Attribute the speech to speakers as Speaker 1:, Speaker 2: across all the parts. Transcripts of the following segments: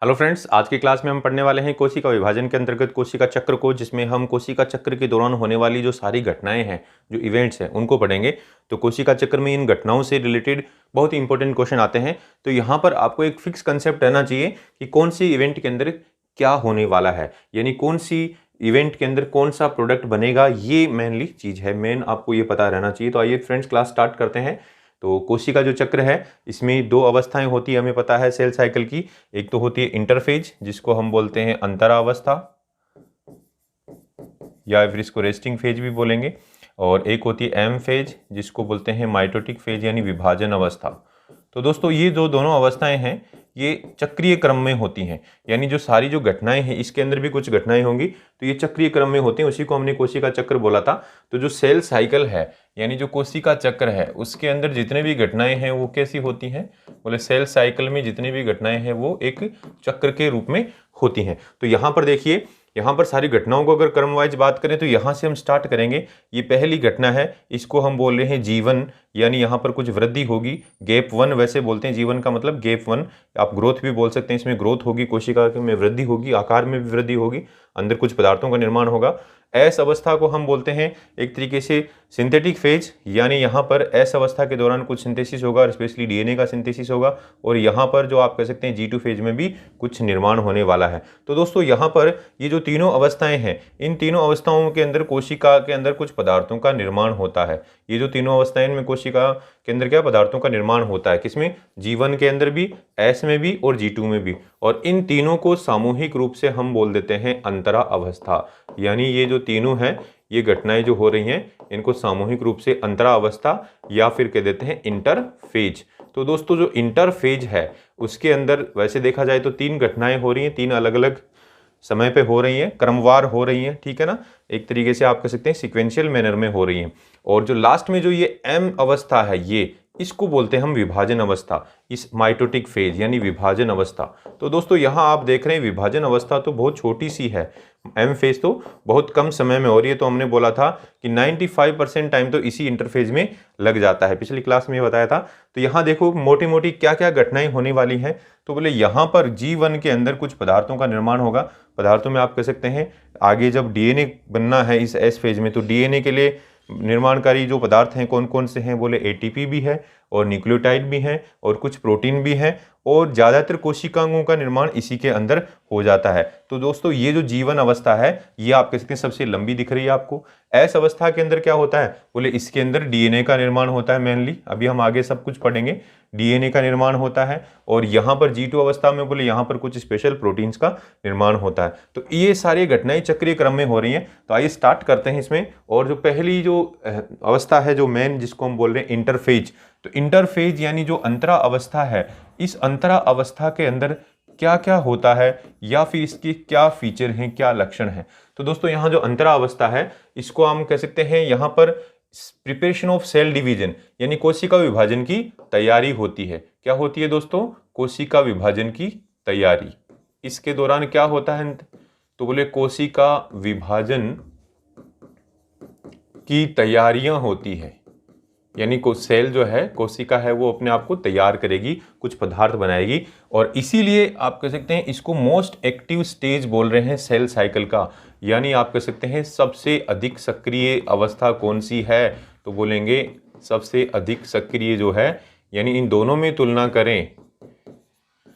Speaker 1: Hello friends, आज की class में हम पढ़ने वाले हैं कोशिका विभाजन के अंतर्गत कोशिका चक्र को, जिसमें हम कोशिका चक्र के दौरान होने वाली जो सारी घटनाएं हैं, जो इवेंट्स हैं, उनको पढ़ेंगे। तो कोशिका चक्र में इन घटनाओं से रिलेटेड बहुत ही इंपॉर्टेंट क्वेश्चन आते हैं। तो यहाँ पर आपको एक फिक्स कंसेप्ट रहना चाहिए कि कौन सी इवेंट के अंदर क्या होने वाला है, यानी कौन सी इवेंट के अंदर कौन सा प्रोडक्ट बनेगा, ये मेनली चीज़ है, मेन आपको ये पता रहना चाहिए। तो आइए फ्रेंड्स, क्लास स्टार्ट करते हैं। तो कोशिका जो चक्र है, इसमें दो अवस्थाएं होती है, हमें पता है सेल साइकिल की। एक तो होती है इंटरफेज, जिसको हम बोलते हैं अंतरावस्था, या फिर इसको रेस्टिंग फेज भी बोलेंगे, और एक होती है एम फेज, जिसको बोलते हैं माइटोटिक फेज यानी विभाजन अवस्था। तो दोस्तों, ये जो दोनों अवस्थाएं हैं, ये चक्रीय क्रम में होती हैं, यानी जो सारी जो घटनाएं हैं, इसके अंदर भी कुछ घटनाएं होंगी, तो ये चक्रीय क्रम में होती हैं। उसी को हमने कोशिका चक्र बोला था। तो जो सेल साइकिल है, यानी जो कोशिका चक्र है, उसके अंदर जितने भी घटनाएं हैं वो कैसी होती हैं? बोले सेल साइकिल में जितनी भी घटनाएं हैं वो एक चक्र के रूप में होती हैं। तो यहाँ पर देखिए, यहाँ पर सारी घटनाओं को अगर क्रम वाइज बात करें तो यहाँ से हम स्टार्ट करेंगे। ये पहली घटना है, इसको हम बोल रहे हैं जीवन, यानी यहाँ पर कुछ वृद्धि होगी। गैप वन वैसे बोलते हैं, जीवन का मतलब गैप वन। आप ग्रोथ भी बोल सकते हैं, इसमें ग्रोथ होगी, कोशिका में वृद्धि होगी, आकार में भी वृद्धि होगी, अंदर कुछ पदार्थों का निर्माण होगा। एस अवस्था को हम बोलते हैं एक तरीके से सिंथेटिक फेज, यानी यहाँ पर एस अवस्था के दौरान कुछ सिंथेसिस होगा, स्पेशली डीएनए का सिंथेसिस होगा, और यहाँ पर जो आप कह सकते हैं G2 फेज में भी कुछ निर्माण होने वाला है। तो दोस्तों, यहाँ पर ये जो तीनों अवस्थाएं हैं, इन तीनों अवस्थाओं के अंदर कोशिका के अंदर कुछ पदार्थों का निर्माण होता है। ये जो तीनों अवस्थाएं, इनमें कोशिका के अंदर क्या पदार्थों का निर्माण होता है? किसमें? जीवन के अंदर भी, एस में भी और G2 में भी। और इन तीनों को सामूहिक रूप से हम बोल देते हैं अंतरा अवस्था, यानी ये जो तीनों हैं, ये घटनाएं जो हो रही हैं, इनको सामूहिक रूप से अंतरा अवस्था या फिर कह देते हैं इंटरफेज। तो दोस्तों, जो इंटरफेज है, उसके अंदर वैसे देखा जाए तो तीन घटनाएं हो रही हैं, तीन अलग अलग समय पे हो रही हैं, क्रमवार हो रही हैं, ठीक है ना। एक तरीके से आप कह सकते हैं सीक्वेंशियल मैनर में हो रही हैं। और जो लास्ट में जो ये एम अवस्था है, ये इसको बोलते हैं हम विभाजन अवस्था, इस माइटोटिक फेज यानी विभाजन अवस्था। तो दोस्तों, यहाँ आप देख रहे हैं विभाजन अवस्था तो बहुत छोटी सी है, एम फेज तो बहुत कम समय में हो रही है। तो हमने बोला था कि 95% टाइम तो इसी इंटरफेज में लग जाता है, पिछली क्लास में बताया था। तो यहाँ देखो मोटी मोटी क्या क्या घटनाएं होने वाली हैं। तो बोले यहाँ पर G1 के अंदर कुछ पदार्थों का निर्माण होगा। पदार्थों में आप कह सकते हैं आगे जब डीएनए बनना है इस एस फेज में, तो डीएनए के लिए निर्माणकारी जो पदार्थ हैं कौन कौन से हैं? बोले एटीपी भी है, और न्यूक्लियोटाइड भी हैं, और कुछ प्रोटीन भी हैं, और ज़्यादातर कोशिकाओं का निर्माण इसी के अंदर हो जाता है। तो दोस्तों, ये जो जीवन अवस्था है, ये आप कह सकते हैं सबसे लंबी दिख रही है आपको। एस अवस्था के अंदर क्या होता है? बोले इसके अंदर डीएनए का निर्माण होता है मेनली, अभी हम आगे सब कुछ पढ़ेंगे, डीएनए का निर्माण होता है। और यहाँ पर G2 अवस्था में बोले यहाँ पर कुछ स्पेशल प्रोटीन्स का निर्माण होता है। तो ये सारी घटनाएं चक्रीय क्रम में हो रही हैं। तो आइए स्टार्ट करते हैं इसमें। और जो पहली जो अवस्था है, जो मेन, जिसको हम बोल रहे हैं इंटरफेज, तो इंटरफेज यानी जो अंतरा अवस्था है, इस अंतरा अवस्था के अंदर क्या क्या होता है, या फिर इसके क्या फीचर हैं, क्या लक्षण हैं? तो दोस्तों, यहाँ जो अंतरा अवस्था है, इसको हम कह सकते हैं यहाँ पर प्रिपरेशन ऑफ सेल डिवीजन, यानी कोशिका विभाजन की तैयारी होती है। क्या होती है दोस्तों? कोशिका विभाजन की तैयारी। इसके दौरान क्या होता है? तो बोले कोशिका विभाजन की तैयारियां होती है, यानी को सेल जो है, कोशिका है, वो अपने आप को तैयार करेगी, कुछ पदार्थ बनाएगी। और इसीलिए आप कह सकते हैं इसको मोस्ट एक्टिव स्टेज बोल रहे हैं सेल साइकिल का, यानी आप कह सकते हैं सबसे अधिक सक्रिय अवस्था कौन सी है? तो बोलेंगे सबसे अधिक सक्रिय जो है, यानी इन दोनों में तुलना करें,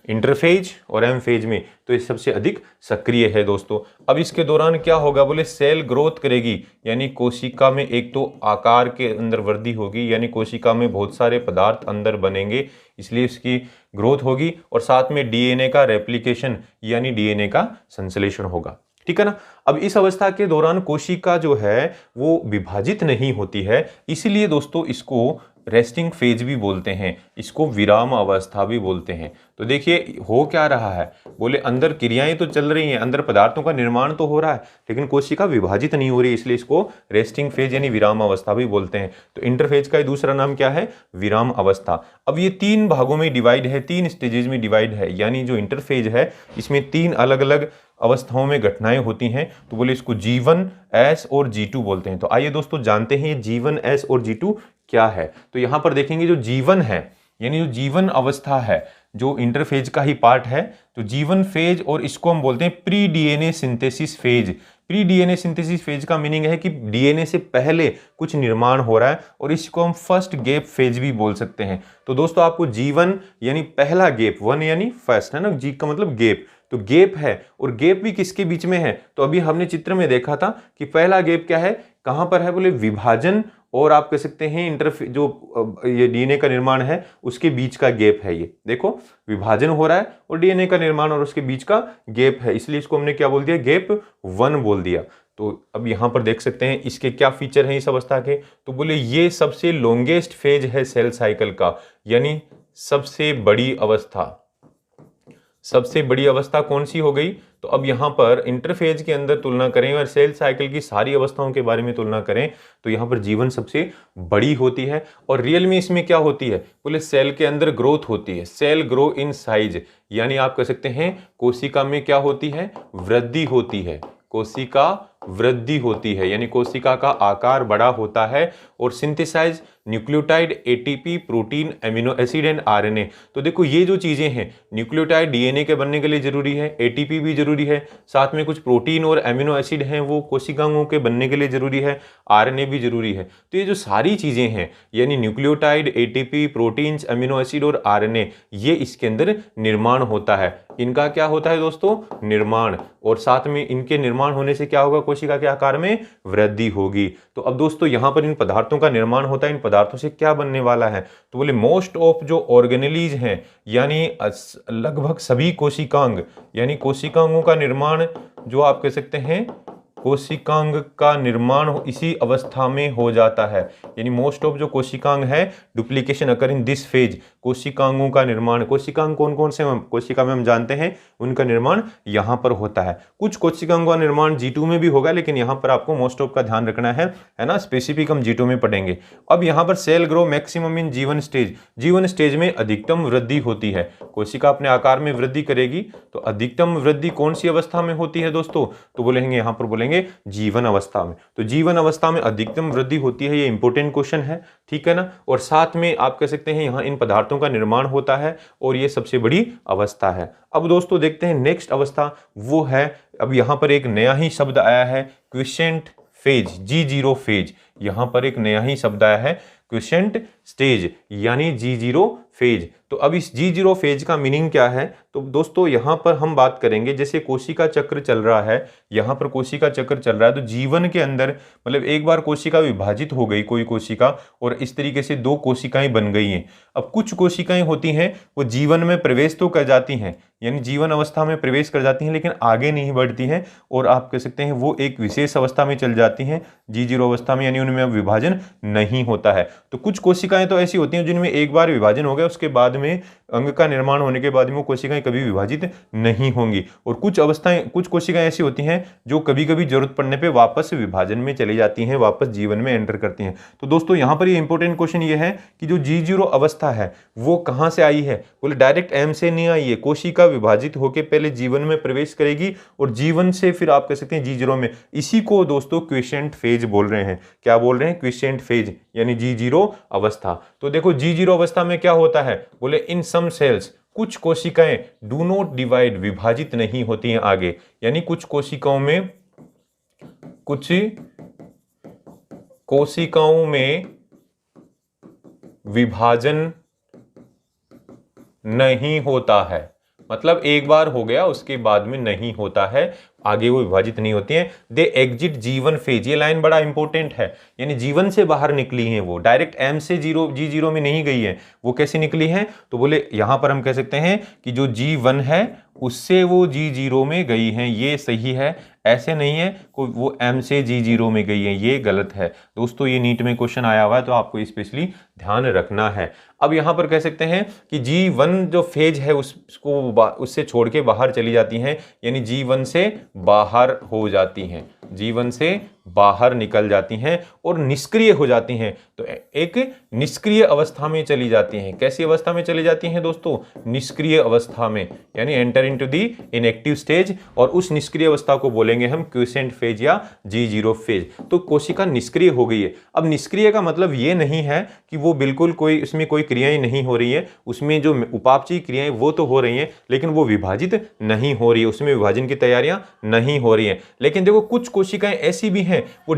Speaker 1: इंटरफेज और एम फेज में, तो ये सबसे अधिक सक्रिय है दोस्तों। अब इसके दौरान क्या होगा? बोले सेल ग्रोथ करेगी, यानी कोशिका में एक तो आकार के अंदर वृद्धि होगी, यानी कोशिका में बहुत सारे पदार्थ अंदर बनेंगे, इसलिए इसकी ग्रोथ होगी। और साथ में डीएनए का रेप्लिकेशन, यानी डीएनए का संश्लेषण होगा, ठीक है ना। अब इस अवस्था के दौरान कोशिका जो है वो विभाजित नहीं होती है, इसलिए दोस्तों इसको रेस्टिंग फेज भी बोलते हैं, इसको विराम अवस्था भी बोलते हैं। तो देखिए हो क्या रहा है? बोले अंदर क्रियाएं तो चल रही हैं, अंदर पदार्थों का निर्माण तो हो रहा है, लेकिन कोशिका विभाजित नहीं हो रही, इसलिए इसको रेस्टिंग फेज यानी विराम अवस्था भी बोलते हैं। तो इंटरफेज का दूसरा नाम क्या है? विराम अवस्था। अब ये तीन भागों में डिवाइड है, तीन स्टेजेस में डिवाइड है, यानी जो इंटरफेज है, इसमें तीन अलग अलग अवस्थाओं में घटनाएं होती हैं। तो बोले इसको G1, S और G2 बोलते हैं। तो आइए दोस्तों जानते हैं G1, S और G2 क्या है। तो यहां पर देखेंगे जो G1 है, यानी जो जीवन अवस्था है, जो इंटरफेज का ही पार्ट है। तो G1 फेज, और इसको हम बोलते हैं pre DNA synthesis phase. Pre DNA synthesis phase का मीनिंग है कि डीएनए से पहले कुछ निर्माण हो रहा है, और इसको हम फर्स्ट गैप फेज भी बोल सकते हैं। तो दोस्तों आपको G1 यानी पहला गैप, 1 यानी फर्स्ट है ना, G का मतलब गैप, तो गैप है, और गैप भी किसके बीच में है? तो अभी हमने चित्र में देखा था कि पहला गैप क्या है, कहां पर है, बोले विभाजन और आप कह सकते हैं जो ये डीएनए का निर्माण है उसके बीच का गैप है। ये देखो विभाजन हो रहा है और डीएनए का निर्माण और उसके बीच का गैप है, इसलिए इसको हमने क्या बोल दिया, गैप 1 बोल दिया। तो अब यहां पर देख सकते हैं इसके क्या फीचर हैं इस अवस्था के, तो बोले ये सबसे लॉन्गेस्ट फेज है सेल साइकिल का, यानी सबसे बड़ी अवस्था। सबसे बड़ी अवस्था कौन सी हो गई? तो अब यहाँ पर इंटरफेज के अंदर तुलना करें और सेल साइकिल की सारी अवस्थाओं के बारे में तुलना करें तो यहाँ पर G1 सबसे बड़ी होती है। और रियल में इसमें क्या होती है, बोले सेल के अंदर ग्रोथ होती है, सेल ग्रो इन साइज, यानी आप कह सकते हैं कोशिका में क्या होती है, वृद्धि होती है, कोशिका वृद्धि होती है, यानी कोशिका का आकार बड़ा होता है। और synthesise nucleotide, ATP, protein, amino acid and RNA. तो देखो ये जो चीजें हैं, न्यूक्लियोटाइड डीएनए के बनने के लिए जरूरी है, एटीपी भी जरूरी है, साथ में कुछ प्रोटीन और एमिनो एसिड हैं वो कोशिकाओं के बनने के लिए जरूरी है, आरएनए भी जरूरी है। तो ये जो सारी चीजें हैं यानी nucleotide, ATP, proteins, amino acid और आरएनए, ये इसके अंदर निर्माण होता है। इनका क्या होता है दोस्तों, निर्माण, और साथ में इनके निर्माण होने से क्या होगा, कोशिका के आकार में वृद्धि होगी। तो अब दोस्तों यहां पर इन पदार्थों का निर्माण होता है, इन पदार्थों से क्या बनने वाला है, तो बोले मोस्ट ऑफ जो ऑर्गेनेलीज हैं, यानी लगभग सभी कोशिकांग, यानी कोशिकांगों का निर्माण जो आप कह सकते हैं कोशिकांग का निर्माण इसी अवस्था में हो जाता है, यानी मोस्ट ऑफ जो कोशिकांग है duplication occur in this phase. कोशिकांगों का निर्माण, कोशिकांग कौन कौन से कोशिका में हम जानते हैं, उनका निर्माण यहां पर होता है। कुछ कोशिकांगों का निर्माण G2 में भी होगा, लेकिन यहां पर आपको मोस्ट ऑफ का ध्यान रखना है ना, स्पेसिफिक हम G2 में पढ़ेंगे। अब यहां पर cell grow maximum in G1 stage, G1 stage में अधिकतम वृद्धि होती है, कोशिका अपने आकार में वृद्धि करेगी। तो अधिकतम वृद्धि कौन सी अवस्था में होती है दोस्तों, तो बोलेंगे यहां पर बोलेंगे G1 अवस्था में। तो G1 अवस्था में अधिकतम वृद्धि होती है, ये इंपॉर्टेंट क्वेश्चन है, ठीक है ना। और साथ में आप कह सकते हैं यहां इन पदार्थों का निर्माण होता है और ये सबसे बड़ी अवस्था है। अब दोस्तों देखते हैं नेक्स्ट अवस्था, वो है अब यहां पर एक नया ही शब्द आया है, क्विसेंट फेज, G0 फेज। यहां पर एक नया ही शब्द आया है, क्विसेंट स्टेज यानी G0 फेज। तो अब इस G0 फेज का मीनिंग क्या है, तो दोस्तों यहां पर हम बात करेंगे जैसे कोशिका चक्र चल रहा है, यहां पर कोशिका चक्र चल रहा है, तो G1 के अंदर मतलब एक बार कोशिका विभाजित हो गई कोई कोशिका और इस तरीके से 2 कोशिकाएं बन गई हैं। अब कुछ कोशिकाएं होती हैं वो G1 में प्रवेश तो कर जाती हैं, यानी G1 अवस्था में प्रवेश कर जाती हैं, लेकिन आगे नहीं बढ़ती हैं और आप कह सकते हैं वो एक विशेष अवस्था में चल जाती हैं G0 अवस्था में, यानी उनमें अब विभाजन नहीं होता है। तो कुछ कोशिकाएं तो ऐसी होती हैं जिनमें एक बार विभाजन हो गया, उसके बाद में अंग का निर्माण होने के बाद में वो कोशिकाएं कभी विभाजित नहीं होंगी। और कुछ कोशिकाएं ऐसी होती हैं जो कभी कभी जरूरत पड़ने पे वापस विभाजन में चली जाती हैं, वापस जीवन में एंटर करती हैं। तो दोस्तों यहां पर ये इंपॉर्टेंट क्वेश्चन ये है कि जो G0 अवस्था है वो कहां से आई है, बोले डायरेक्ट M से नहीं आई है, कोशिका विभाजित होकर पहले जीवन में प्रवेश करेगी और जीवन से फिर आप कह सकते हैं G0 में। इसी को दोस्तों क्विसेंट फेज बोल रहे हैं। क्या बोल रहे हैं, क्विसेंट फेज यानी G0 अवस्था। तो देखो G0 अवस्था में क्या होता है, बोले इन सम सेल्स, कुछ कोशिकाएं डू नॉट डिवाइड, विभाजित नहीं होती हैं आगे, यानी कुछ कोशिकाओं में विभाजन नहीं होता है, मतलब एक बार हो गया उसके बाद में नहीं होता है, आगे वो विभाजित नहीं होती हैं। दे एग्जिट G1 फेज, ये लाइन बड़ा इंपॉर्टेंट है, यानी जीवन से बाहर निकली हैं वो, डायरेक्ट M से G0 में नहीं गई है। वो कैसे निकली हैं, तो बोले यहां पर हम कह सकते हैं कि जो G1 है उससे वो G0 में गई हैं, ये सही है। ऐसे नहीं है कोई वो M से G0 में गई है, ये गलत है दोस्तों। ये नीट में क्वेश्चन आया हुआ है तो आपको स्पेशली ध्यान रखना है। अब यहां पर कह सकते हैं कि G1 जो फेज है उससे छोड़ के बाहर चली जाती हैं, यानी G1 से बाहर हो जाती हैं, G1 से बाहर निकल जाती हैं और निष्क्रिय हो जाती हैं। तो एक निष्क्रिय अवस्था में चली जाती हैं। कैसी अवस्था में चली जाती हैं दोस्तों? निष्क्रिय अवस्था में, यानी enter into the inactive stage. और उस निष्क्रिय अवस्था को बोलेंगे हम क्विसेंट फेज या G0 फेज। तो कोशिका निष्क्रिय हो गई है। अब निष्क्रिय का मतलब ये नहीं है कि वो बिल्कुल कोई उसमें कोई क्रियाएं नहीं हो रही है, उसमें जो उपापचयी क्रियाएं वो तो हो रही हैं, लेकिन वो विभाजित नहीं हो रही है, उसमें विभाजन की तैयारियां नहीं हो रही हैं। लेकिन देखो कुछ कोशिकाएं ऐसी भी हैं वो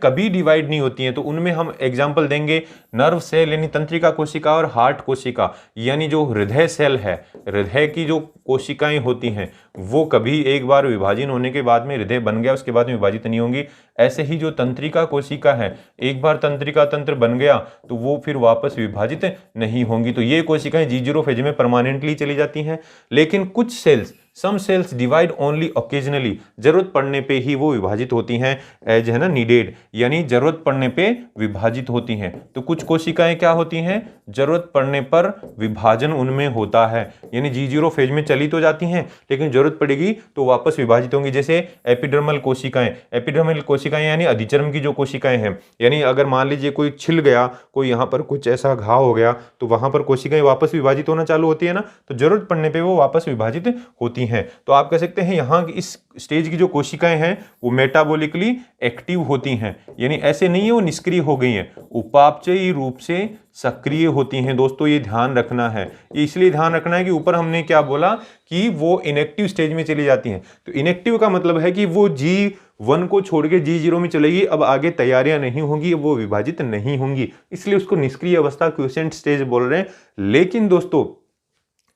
Speaker 1: कभी डिवाइड नहीं होती हैं। तो उनमें हम एग्जाम्पल देंगे नर्व सेल यानी तंत्रिका कोशिका और हार्ट कोशिका, यानी जो हृदय सेल है, हृदय की जो कोशिकाएं होती हैं वो कभी एक बार विभाजन होने के बाद में हृदय बन गया उसके बाद में विभाजित नहीं होंगी। ऐसे ही जो तंत्रिका कोशिका है, एक बार तंत्रिका तंत्र बन गया तो वो फिर वापस विभाजित नहीं होंगी। तो ये कोशिकाएं G0 फेज में परमानेंटली चली जाती हैं। लेकिन कुछ सेल्स, सम सेल्स डिवाइड ओनली ओकेजनली, जरूरत पड़ने पे ही वो विभाजित होती हैं, एज है ना नीडेड, यानी जरूरत पड़ने पे विभाजित होती हैं। तो कुछ कोशिकाएं क्या होती हैं? जरूरत पड़ने पर विभाजन उनमें होता है, यानी G0 फेज में चली तो जाती हैं लेकिन जरूरत पड़ेगी तो वापस विभाजित होंगी। जैसे एपिडर्मल कोशिकाएं, एपिडर्मल कोशिकाएं यानी अधिचर्म की जो कोशिकाएं हैं, यानी अगर मान लीजिए कोई छिल गया, कोई यहाँ पर कुछ ऐसा घाव हो गया तो वहां पर कोशिकाएं वापस विभाजित होना चालू होती है ना, तो जरूरत पड़ने पर वो वापस विभाजित होती हैं। तो आप कह सकते हैं यहाँ इस स्टेज की जो कोशिकाएं हैं वो मेटाबॉलिकली एक्टिव होती हैं, यानी ऐसे नहीं है वो निष्क्रिय हो गई हैं, उपापचयी रूप से सक्रिय होती हैं। दोस्तों ये ध्यान रखना है, ये इसलिए ध्यान रखना है कि ऊपर हमने क्या बोला कि वो इनएक्टिव स्टेज में चली जाती हैं। तो इनएक्टिव का मतलब है कि वो G1 को छोड़ के G0 में चलेगी, अब आगे तैयारियां नहीं होंगी, वो विभाजित नहीं होंगी, इसलिए उसको निष्क्रिय अवस्था क्विसेंट स्टेज बोल रहे हैं। लेकिन दोस्तों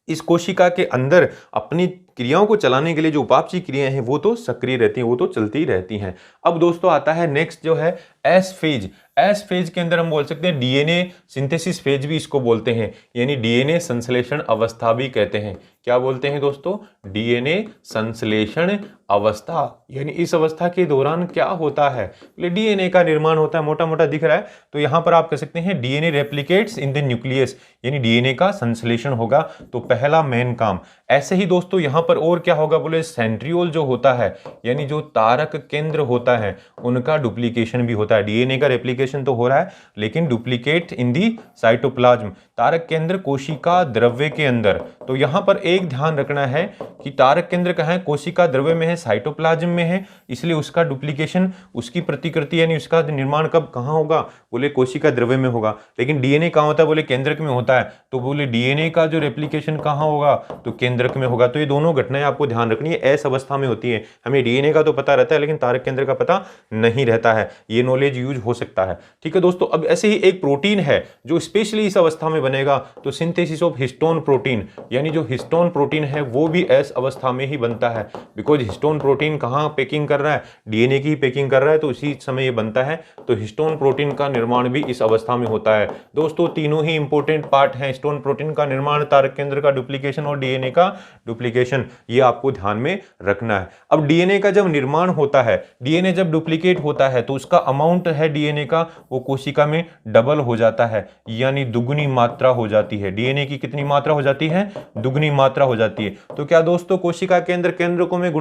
Speaker 1: इस कोशिका के अंदर अपनी क्रियाओं को चलाने के लिए जो उपापचयी क्रियाएं हैं वो तो सक्रिय रहती हैं, वो तो चलती रहती हैं। अब दोस्तों आता है नेक्स्ट जो है एस फेज। एस फेज के अंदर हम बोल सकते हैं डीएनए सिंथेसिस फेज भी इसको बोलते हैं, यानी डीएनए संश्लेषण अवस्था भी कहते हैं। क्या बोलते हैं दोस्तों? डीएनए संश्लेषण अवस्था। यानी इस अवस्था के दौरान क्या होता है? डीएनए का निर्माण होता है, मोटा मोटा दिख रहा है। तो यहां पर आप कह सकते हैं DNA replicates in the nucleus, यानी डीएनए का संश्लेषण होगा। तो पहला मेन काम। ऐसे ही दोस्तों यहां पर और क्या होगा? बोले सेंट्रियोल जो होता है, यानी जो तारक केंद्र होता है, उनका डुप्लीकेशन भी होता है। डीएनए का रेप्लिकेशन तो हो रहा है लेकिन डुप्लीकेट इन दी साइटोप्लाज्म, तारक केंद्र कोशिका द्रव्य के अंदर। तो यहां पर एक ध्यान रखना है कि तारक केंद्र कहां है? कोशिका द्रव्य में है, साइटोप्लाज्म में है, इसलिए उसका डुप्लीकेशन, उसकी प्रतिकृति यानी उसका निर्माण कब कहां होगा? बोले कोशिका द्रव्य में होगा। लेकिन डीएनए कहां होता है? बोले केंद्रक में होता है। तो बोले डीएनए का जो रेप्लिकेशन कहां होगा? तो केंद्रक में होगा। तो ये दोनों घटनाएं आपको ध्यान रखनी है, एस अवस्था में होती है। हमें डीएनए का तो पता रहता है लेकिन तारक केंद्र का पता नहीं रहता है, ये नॉलेज यूज हो सकता है। ठीक है दोस्तों। अब ऐसे ही एक प्रोटीन है जो स्पेशली इस अवस्था में बनेगा, तो सिंथेसिस ऑफ हिस्टोन प्रोटीन, यानी जो हिस्टोन प्रोटीन है वो भी एस अवस्था में ही बनता है। बिकॉज हिस्टोन प्रोटीन कहां पैकिंग कर रहा है? डीएनए की पैकिंग कर रहा है, तो उसी समय ये बनता है। तो हिस्टोन प्रोटीन का निर्माण भी इस अवस्था में होता है। दोस्तों तीनों ही इंपॉर्टेंट पार्ट हैं, हिस्टोन प्रोटीन का निर्माण, तारक केंद्र का डुप्लीकेशन और डीएनए का डुप्लीकेशन, ये आपको ध्यान में रखना है। अब डीएनए का जब निर्माण होता है, डीएनए जब डुप्लीकेट होता है तो उसका अमाउंट है डीएनए का वो कोशिका में डबल हो जाता है, यानी दुगुनी मात्रा हो जाती है। डीएनए की कितनी मात्रा हो जाती है? दुगुनी मात्रा हो जाती है। तो क्या दोस्तों कोशिका केंद्रकों में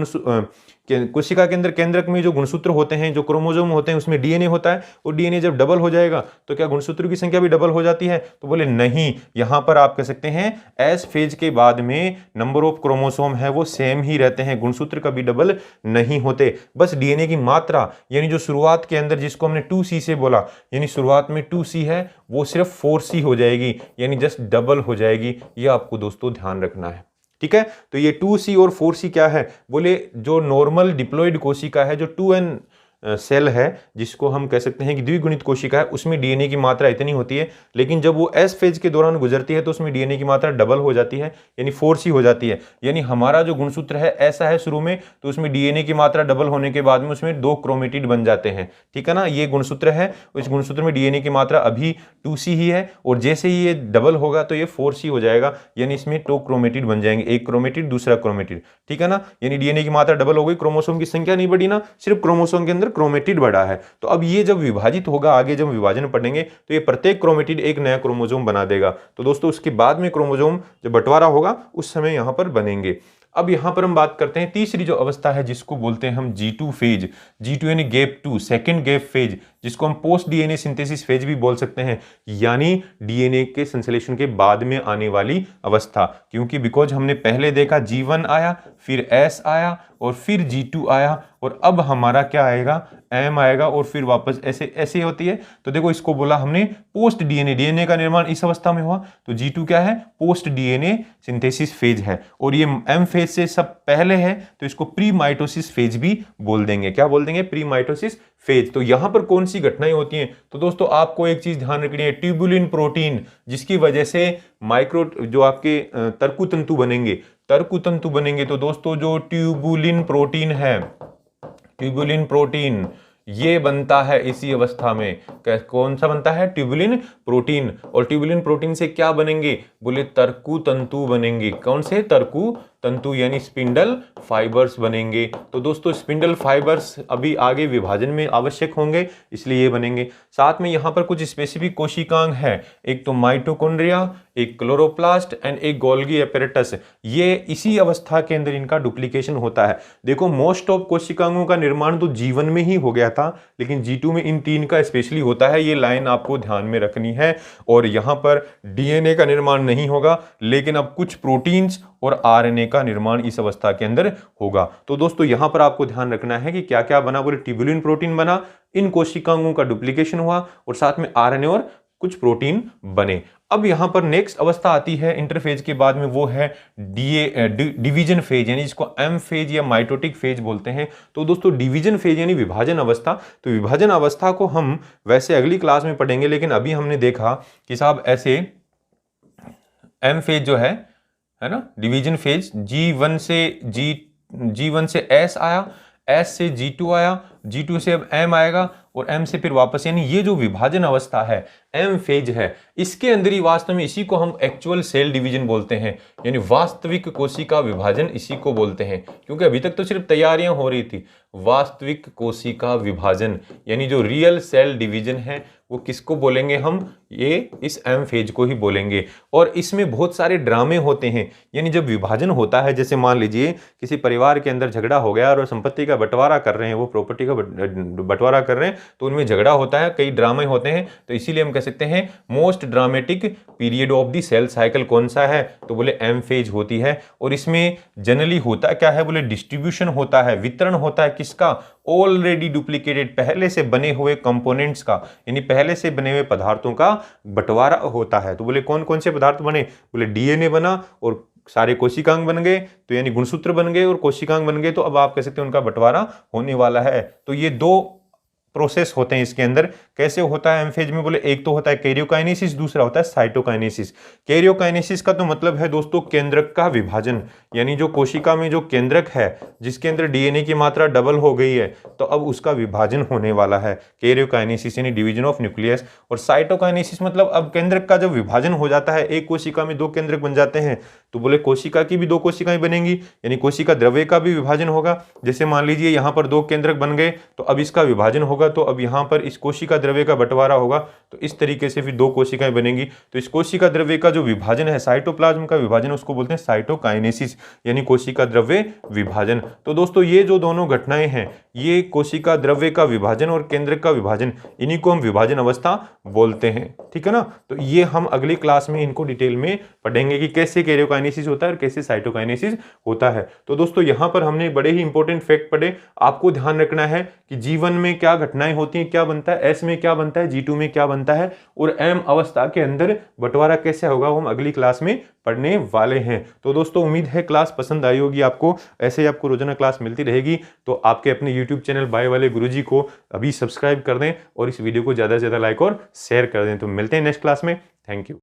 Speaker 1: कोशिका केंद्रक में जो गुणसूत्र होते हैं, जो क्रोमोसोम होते हैं, उसमें डीएनए होता है, और डीएनए जब डबल हो जाएगा तो क्या गुणसूत्रों की संख्या भी डबल हो जाती है? तो बोले नहीं, यहां पर आप कह सकते हैं एस फेज के बाद में नंबर ऑफ क्रोमोसोम है वो सेम ही रहते हैं, गुणसूत्र कभी डबल नहीं होते। बस डीएनए की मात्रा, यानी जो शुरुआत के अंदर जिसको हमने 2C से बोला, यानी शुरुआत में 2C है वो सिर्फ 4C हो जाएगी, यानी जस्ट डबल हो जाएगी। ये आपको दोस्तों ध्यान रखना है। ठीक है। तो ये 2C और 4C क्या है? बोले जो नॉर्मल डिप्लॉइड कोशिका है, जो 2N सेल है, जिसको हम कह सकते हैं कि द्विगुणित कोशिका है, उसमें डीएनए की मात्रा इतनी होती है। लेकिन जब वो एस फेज के दौरान गुजरती है तो उसमें डीएनए की मात्रा डबल हो जाती है, यानी 4C हो जाती है। यानी हमारा जो गुणसूत्र है ऐसा है शुरू में, तो उसमें डीएनए की मात्रा डबल होने के बाद में उसमें 2 क्रोमेटिड बन जाते हैं। ठीक है ना, ये गुणसूत्र है, इस गुणसूत्र में डीएनए की मात्रा अभी 2C ही है, और जैसे ही ये डबल होगा तो ये 4C हो जाएगा, यानी इसमें 2 क्रोमेटिड बन जाएंगे, एक क्रोमेटिड दूसरा क्रोमेटिड। ठीक है ना, यानी डीएनए की मात्रा डबल हो गई, क्रोमोसोम की संख्या नहीं बढ़ी ना, सिर्फ क्रोमोसोम के अंदर क्रोमेटिड बढ़ा है। तो अब ये जब विभाजित होगा, आगे जब विभाजन पढ़ेंगे तो ये प्रत्येक क्रोमेटिड एक नया क्रोमोसोम बना देगा। तो दोस्तों उसके बाद में क्रोमोसोम जब बंटवारा होगा उस समय यहां पर बनेंगे। अब यहाँ पर हम बात करते हैं तीसरी जो अवस्था है जिसको बोलते हैं हम G2 फेज। G2 यानी गैप 2, सेकेंड गैप फेज, जिसको हम पोस्ट डीएनए सिंथेसिस फेज भी बोल सकते हैं, यानी डीएनए के संश्लेषण के बाद में आने वाली अवस्था। क्योंकि बिकॉज हमने पहले देखा G1 आया, फिर S आया और फिर G2 आया, और अब हमारा क्या आएगा, M आएगा, और फिर वापस ऐसे ऐसे होती है। तो देखो इसको बोला हमने पोस्ट डीएनए, डीएनए का निर्माण इस अवस्था में हुआ, तो G2 क्या है, पोस्ट डीएनए सिंथेसिस फेज है। और ये M फेज से सब पहले है, तो इसको प्री माइटोसिस फेज भी बोल देंगे। क्या बोल देंगे, प्री माइटोसिस फेज। तो यहां पर कौन सी घटनाएं होती हैं, तो दोस्तों आपको एक चीज ध्यान रखनी है, ट्यूबुलिन प्रोटीन, जिसकी वजह से माइक्रो जो आपके तर्कु तंतु बनेंगे, तर्कु तंतु बनेंगे। तो दोस्तों जो ट्यूबुलिन प्रोटीन है, ट्यूबुलिन प्रोटीन ये बनता है इसी अवस्था में। कौन सा बनता है, ट्यूबुलिन प्रोटीन। और ट्यूबुलिन प्रोटीन से क्या बनेंगे, बोले तर्कु तंतु बनेंगे। कौन से, तर्कु तंतु, यानी स्पिंडल फाइबर्स बनेंगे। तो दोस्तों स्पिंडल फाइबर्स अभी आगे विभाजन में आवश्यक होंगे, इसलिए ये बनेंगे। साथ में यहाँ पर कुछ स्पेसिफिक कोशिकांग है, एक तो माइटोकॉन्ड्रिया, एक क्लोरोप्लास्ट एंड एक गोल्गी एपेरेटस। ये इसी अवस्था के अंदर इनका डुप्लीकेशन होता है। देखो मोस्ट ऑफ कोशिकांगों का निर्माण तो G1 में ही हो गया था, लेकिन G2 में इन तीन का स्पेशली होता है। ये लाइन आपको ध्यान में रखनी है। और यहाँ पर डीएनए का निर्माण नहीं होगा, लेकिन अब कुछ प्रोटीन्स और आरएनए का निर्माण इस अवस्था के अंदर होगा। तो दोस्तों यहां पर आपको ध्यान रखना है कि क्या क्या बना, बोले ट्यूबुलिन प्रोटीन बना, इन कोशिकांगों का डुप्लीकेशन हुआ, और साथ में आरएनए और कुछ प्रोटीन बने। अब यहां पर नेक्स्ट अवस्था आती है इंटरफेज के बाद में, वो है डिवीजन फेज, यानी जिसको M फेज या माइटोटिक फेज बोलते हैं। तो दोस्तों डिवीजन फेज यानी विभाजन अवस्था। तो विभाजन अवस्था को हम वैसे अगली क्लास में पढ़ेंगे, लेकिन अभी हमने देखा कि साहब ऐसे M फेज जो है ना, डिवीजन फेज, G1 से S आया, S से G2 आया, G2 से अब M आएगा, और M से फिर वापस, यानी ये जो विभाजन अवस्था है M फेज है, इसके अंदर ही वास्तव में इसी को हम एक्चुअल सेल डिवीजन बोलते हैं, यानी वास्तविक कोशिका विभाजन इसी को बोलते हैं। क्योंकि अभी तक तो सिर्फ तैयारियां हो रही थी, वास्तविक कोशिका विभाजन यानी जो रियल सेल डिवीजन है वो किसको बोलेंगे हम, ये इस M फेज को ही बोलेंगे। और इसमें बहुत सारे ड्रामे होते हैं, यानी जब विभाजन होता है, जैसे मान लीजिए किसी परिवार के अंदर झगड़ा हो गया और संपत्ति का बंटवारा कर रहे हैं, वो प्रॉपर्टी का बंटवारा कर रहे हैं, तो उनमें झगड़ा होता है, कई ड्रामे होते हैं। तो इसीलिए हम कह सकते हैं most dramatic period of the cell cycle कौन सा है, तो बोले M फेज होती है। और इसमें जनरली होता क्या है, बोले डिस्ट्रीब्यूशन होता है, वितरण होता है किसका, ऑलरेडी डुप्लीकेटेड, पहले से बने हुए कंपोनेंट्स का, यानी पहले से बने हुए पदार्थों का बंटवारा होता है। तो बोले कौन कौन से पदार्थ बने, बोले डीएनए बना और सारे कोशिकांग बन गए, तो यानी गुणसूत्र बन गए और कोशिकांग बन गए, तो अब आप कह सकते हैं उनका बंटवारा होने वाला है। तो ये दो प्रोसेस होते हैं इसके अंदर। कैसे होता है M फेज में, बोले एक तो होता है कैरियोकाइनेसिस, दूसरा होता है साइटोकाइनेसिस। कैरियोकाइनेसिस का तो मतलब है दोस्तों केंद्रक का विभाजन, यानी जो कोशिका में जो केंद्रक है जिसके अंदर डीएनए की मात्रा डबल हो गई है, तो अब उसका विभाजन होने वाला है, कैरियोकाइनेसिस यानी डिवीजन ऑफ न्यूक्लियस। और साइटोकाइनेसिस मतलब अब केंद्रक का जब विभाजन हो जाता है, एक कोशिका में दो केंद्रक बन जाते हैं, तो बोले कोशिका की भी दो कोशिकाएं बनेंगी, यानी कोशिका द्रव्य का भी विभाजन होगा। जैसे मान लीजिए यहाँ पर दो केंद्रक बन गए, तो अब इसका विभाजन होगा, तो अब यहाँ पर इस कोशिका द्रव्य का बंटवारा होगा, तो इस तरीके से फिर दो कोशिकाएं बनेंगी। तो इस कोशिका द्रव्य का जो विभाजन है, साइटोप्लाज्म का विभाजन, उसको बोलते हैं साइटोकाइनेसिस, यानी कोशिका द्रव्य विभाजन। तो दोस्तों ये जो दोनों घटनाएं हैं, ये कोशिका द्रव्य का विभाजन और केंद्रक का विभाजन, इन्हीं को हम विभाजन अवस्था बोलते हैं। ठीक है ना, तो ये हम अगली क्लास में इनको डिटेल में पढ़ेंगे कि कैसे कैरियोकाइनेसिस होता है और कैसे साइटोकाइनेसिस होता है। तो दोस्तों यहाँ पर हमने बड़े ही इंपॉर्टेंट फैक्ट पढ़े। आपको ध्यान रखना है कि G1 में क्या घटनाएं होती हैं, क्या बनता है, S में क्या बनता है, G2 में क्या बनता है, और M अवस्था के अंदर बंटवारा कैसे होगा, वो हम अगली क्लास में पढ़ने वाले हैं। तो दोस्तों उम्मीद है क्लास पसंद आई होगी आपको। ऐसे ही आपको रोजाना क्लास मिलती रहेगी, तो आपके अपने YouTube चैनल बाय वाले गुरुजी को अभी सब्सक्राइब कर दें और इस वीडियो को ज़्यादा से ज़्यादा लाइक और शेयर कर दें। तो मिलते हैं नेक्स्ट क्लास में। Thank you.